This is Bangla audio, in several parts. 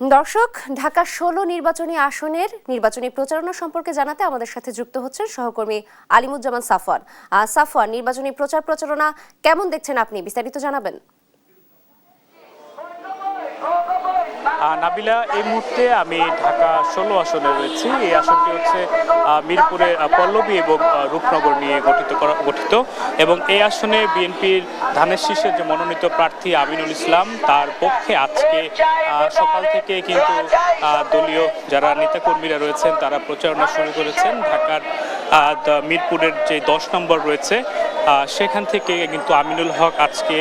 দর্শক, ঢাকা ১৬ নির্বাচনী আসনের নির্বাচনী প্রচারণা সম্পর্কে জানাতে আমাদের সাথে যুক্ত হচ্ছেন সহকর্মী আলিমুজ্জামান সাফওয়ান। সাফওয়ান, নির্বাচনী প্রচারণা কেমন দেখছেন আপনি, বিস্তারিত জানাবেন। নাবিলা, এই মুহূর্তে আমি ঢাকা ১৬ আসনে রয়েছি। এই আসনটি হচ্ছে মিরপুরের পল্লবী এবং রূপনগর নিয়ে গঠিত এবং এই আসনে বিএনপির ধানের শীর্ষের যে মনোনীত প্রার্থী আমিনুল ইসলাম, তার পক্ষে আজকে সকাল থেকে কিন্তু দলীয় যারা নেতাকর্মীরা রয়েছেন তারা প্রচারণা শুরু করেছেন। ঢাকার মিরপুরের যে ১০ নম্বর রয়েছে সেখান থেকে কিন্তু আমিনুল হক আজকে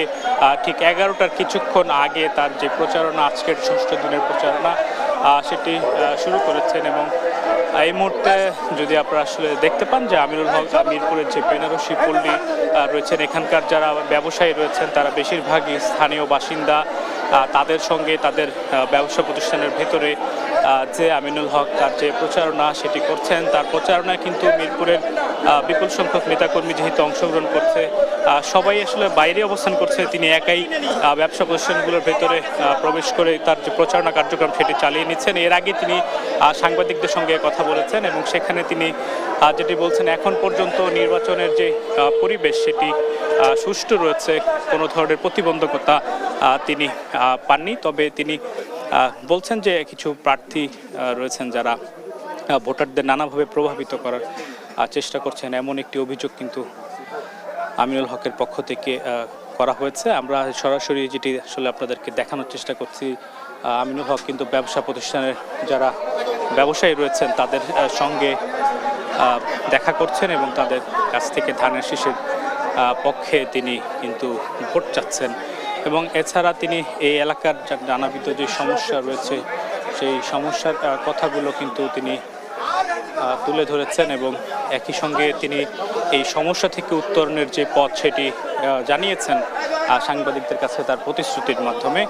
ঠিক ১১টার কিছুক্ষণ আগে তার যে প্রচারণা, আজকের ষষ্ঠ দিনের প্রচারণা, সেটি শুরু করেছেন। এবং এই মুহূর্তে যদি আপনারা আসলে দেখতে পান যে আমিনুল হক মিরপুরের যে বেনারসি পল্লী রয়েছেন, এখানকার যারা ব্যবসায়ী রয়েছেন তারা বেশিরভাগই স্থানীয় বাসিন্দা। তাদের সঙ্গে তাদের ব্যবসা প্রতিষ্ঠানের ভেতরে যে আমিনুল হক তার যে প্রচারণা সেটি করছেন, তার প্রচারণায় কিন্তু মিরপুরের বিপুল সংখ্যক নেতাকর্মী যেহেতু অংশগ্রহণ করছে, সবাই আসলে বাইরে অবস্থান করছে, তিনি একাই ব্যবসা প্রতিষ্ঠানগুলোর ভেতরে প্রবেশ করে তার যে প্রচারণা কার্যক্রম সেটি চালিয়ে নিচ্ছেন। এর আগে তিনি সাংবাদিকদের সঙ্গে কথা বলেছেন এবং সেখানে তিনি যেটি বলছেন, এখন পর্যন্ত নির্বাচনের যে পরিবেশ সেটি সুষ্ঠু রয়েছে, কোনো ধরনের প্রতিবন্ধকতা তিনি পাননি। তবে তিনি বলছেন যে কিছু প্রার্থী রয়েছেন যারা ভোটারদের নানাভাবে প্রভাবিত করার চেষ্টা করছেন, এমন একটি অভিযোগ কিন্তু আমিনুল হকের পক্ষ থেকে করা হয়েছে। আমরা সরাসরি যেটি আসলে আপনাদেরকে দেখানোর চেষ্টা করছি, আমিনুল হক কিন্তু ব্যবসা প্রতিষ্ঠানের যারা ব্যবসায়ী রয়েছেন তাদের সঙ্গে দেখা করছেন এবং তাদের কাছ থেকে ধানের শীষের পক্ষে তিনি কিন্তু ভোট চাচ্ছেন। এবং এছাড়া তিনি এই এলাকার নানাবিধ যে সমস্যা রয়েছে সেই সমস্যার কথাগুলো কিন্তু তিনি তুলে ধরেছেন এবং একই সঙ্গে তিনি এই সমস্যা থেকে উত্তরণের যে পথ সেটি জানিয়েছেন সাংবাদিকদের কাছে তার প্রতিশ্রুতির মাধ্যমে।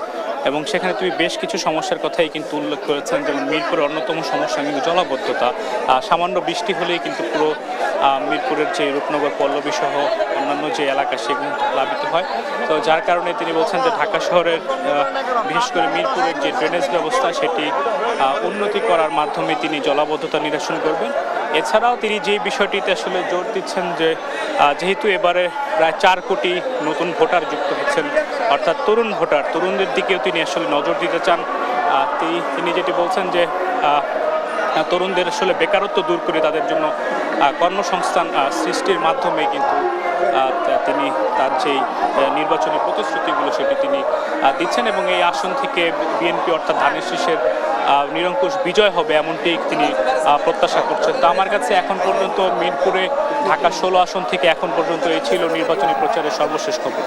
এবং সেখানে তুমি বেশ কিছু সমস্যার কথাই কিন্তু উল্লেখ করেছেন, যেমন মিরপুরের অন্যতম সমস্যা কিন্তু জলাবদ্ধতা। সামান্য বৃষ্টি হলেই কিন্তু পুরো মিরপুরের যে রূপনগর পল্লবী সহ অন্যান্য যে এলাকা সেগুলো প্লাবিত হয়। তো যার কারণে তিনি বলছেন যে ঢাকা শহরের বিশেষ করে মিরপুরের যে ড্রেনেজ ব্যবস্থা সেটি উন্নতি করার মাধ্যমে তিনি জলাবদ্ধতা নিরসন করবেন। এছাড়াও তিনি যে বিষয়টিতে আসলে জোর দিচ্ছেন যে যেহেতু এবারে প্রায় ৪ কোটি নতুন ভোটার যুক্ত হচ্ছেন, অর্থাৎ তরুণদের দিকেও তিনি আসলে নজর দিতে চান। তিনি যেটি বলছেন যে তরুণদের আসলে বেকারত্ব দূর করে তাদের জন্য কর্মসংস্থান সৃষ্টির মাধ্যমে কিন্তু তিনি তার যেই নির্বাচনী প্রতিশ্রুতিগুলো সেটি তিনি দিচ্ছেন এবং এই আসন থেকে বিএনপি অর্থাৎ ধানের শীষের নিরঙ্কুশ বিজয় হবে এমনটি তিনি প্রত্যাশা করছেন। তো আমার কাছে এখন পর্যন্ত মিরপুরে ঢাকা ১৬ আসন থেকে এখন পর্যন্ত এই ছিল নির্বাচনী প্রচারের সর্বশেষ খবর।